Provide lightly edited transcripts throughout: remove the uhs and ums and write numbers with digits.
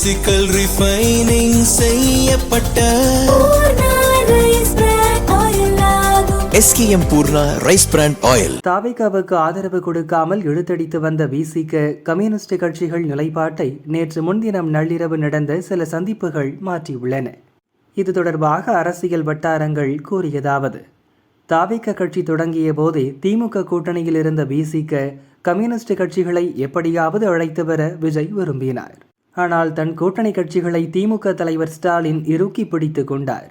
Physical refining செய்யப்பட்ட SKM Purna rice brand oil. தாவேகாவுக்கு ஆதரவு கொடுக்காமல் இழுத்தடித்து வந்த விசிக கம்யூனிஸ்ட் கட்சிகள் நிலைப்பாட்டை நேற்று முன்தினம் நள்ளிரவு நடந்த சில சந்திப்புகள் மாற்றியுள்ளன. இது தொடர்பாக அரசியல் வட்டாரங்கள் கூறியதாவது: தாவேகா கட்சி தொடங்கிய போதே திமுக கூட்டணியில் இருந்த விசிக கம்யூனிஸ்ட் கட்சிகளை எப்படியாவது அழைத்து வர விஜய் விரும்பினார். ஆனால் தன் கூட்டணி கட்சிகளை திமுக தலைவர் ஸ்டாலின் இறுக்கி பிடித்து கொண்டார்.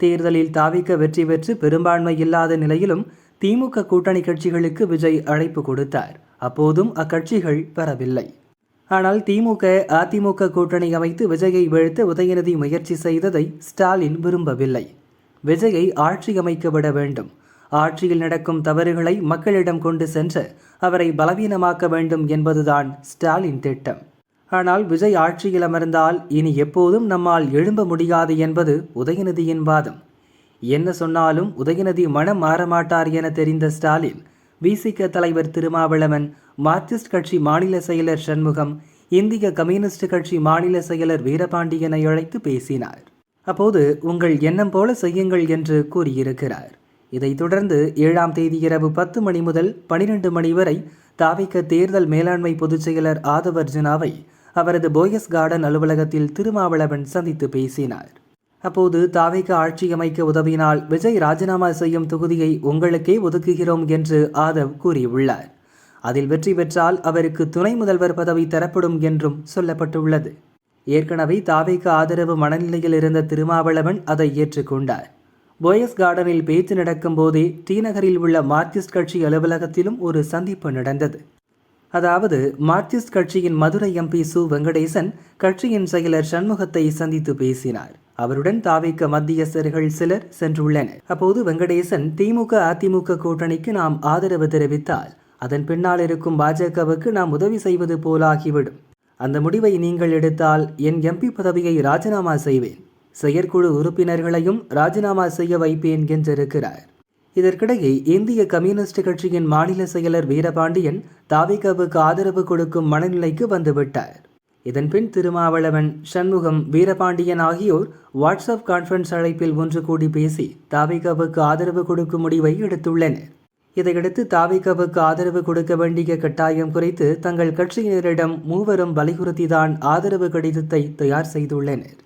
தேர்தலில் தாவேகா வெற்றி பெற்று பெரும்பான்மை இல்லாத நிலையிலும் திமுக கூட்டணி கட்சிகளுக்கு விஜய் அழைப்பு கொடுத்தார். அப்போதும் அக்கட்சிகள் வரவில்லை. ஆனால் திமுக அதிமுக கூட்டணி அமைத்து விஜயை வீழ்த்த உதயநிதி முயற்சி செய்ததை ஸ்டாலின் விரும்பவில்லை. விஜயை ஆட்சி அமைக்க விட வேண்டும், ஆட்சியில் நடக்கும் தவறுகளை மக்களிடம் கொண்டு சென்று அவரை பலவீனமாக்க வேண்டும் என்பதுதான் ஸ்டாலின் திட்டம். ஆனால் விஜய் ஆட்சியில் அமர்ந்தால் இனி எப்போதும் நம்மால் எழும்ப முடியாது என்பது உதயநிதியின் வாதம். என்ன சொன்னாலும் உதயநிதி மனம் மாறமாட்டார் என தெரிந்த ஸ்டாலின் விசிக தலைவர் திருமாவளவன், மார்க்சிஸ்ட் கட்சி மாநில செயலர் சண்முகம், இந்திய கம்யூனிஸ்ட் கட்சி மாநில செயலர் வீரபாண்டியனை அழைத்து பேசினார். அப்போது உங்கள் எண்ணம் போல செய்யுங்கள் என்று கூறியிருக்கிறார். இதைத் தொடர்ந்து 7ஆம் தேதி இரவு 10 மணி முதல் 12 மணி வரை தாவேகா தேர்தல் மேலாண்மை பொதுச் செயலர் ஆதவர்ஜுனாவை அவரது போயஸ் கார்டன் அலுவலகத்தில் திருமாவளவன் சந்தித்து பேசினார். அப்போது தாவேகா ஆட்சி அமைக்க உதவினால் விஜய் ராஜினாமா செய்யும் தொகுதியை உங்களுக்கே ஒதுக்குகிறோம் என்று ஆதவ் கூறியுள்ளார். அதில் வெற்றி பெற்றால் அவருக்கு துணை முதல்வர் பதவி தரப்படும் என்றும் சொல்லப்பட்டுள்ளது. ஏற்கனவே தாவேகா ஆதரவு மனநிலையில் இருந்த திருமாவளவன் அதை ஏற்றுக்கொண்டார். போயஸ் கார்டனில் பேச்சு நடக்கும் போதே டி நகரில் உள்ள மார்க்சிஸ்ட் கட்சி அலுவலகத்திலும் ஒரு சந்திப்பு நடந்தது. அதாவது மார்க்சிஸ்ட் கட்சியின் மதுரை எம்பி சு வெங்கடேசன் கட்சியின் செயலர் சண்முகத்தை சந்தித்து பேசினார். அவருடன் தாவேகா மத்தியஸ்தர்கள் சிலர் சென்றுள்ளனர். அப்போது வெங்கடேசன் திமுக அதிமுக கூட்டணிக்கு நாம் ஆதரவு தெரிவித்தால் அதன் பின்னால் இருக்கும் பாஜகவுக்கு நாம் உதவி செய்வது போலாகிவிடும். அந்த முடிவை நீங்கள் எடுத்தால் என் எம்பி பதவியை ராஜினாமா செய்வேன், செயற்குழு உறுப்பினர்களையும் ராஜினாமா செய்ய வைப்பேன் என்றிருக்கிறார். இதற்கிடையே இந்திய கம்யூனிஸ்ட் கட்சியின் மாநில செயலர் வீரபாண்டியன் தாவேகாவுக்கு ஆதரவு கொடுக்கும் மனநிலைக்கு வந்துவிட்டார். இதன்பின் திருமாவளவன், சண்முகம், வீரபாண்டியன் ஆகியோர் வாட்ஸ்அப் கான்ஃபரன்ஸ் அழைப்பில் ஒன்று கூடி பேசி தாவேகாவுக்கு ஆதரவு கொடுக்கும் முடிவை எடுத்துள்ளனர். இதையடுத்து தாவேகாவுக்கு ஆதரவு கொடுக்க வேண்டிய கட்டாயம் குறித்து தங்கள் கட்சியினரிடம் மூவரும் வலியுறுத்திதான் ஆதரவு கடிதத்தை தயார் செய்துள்ளனர்.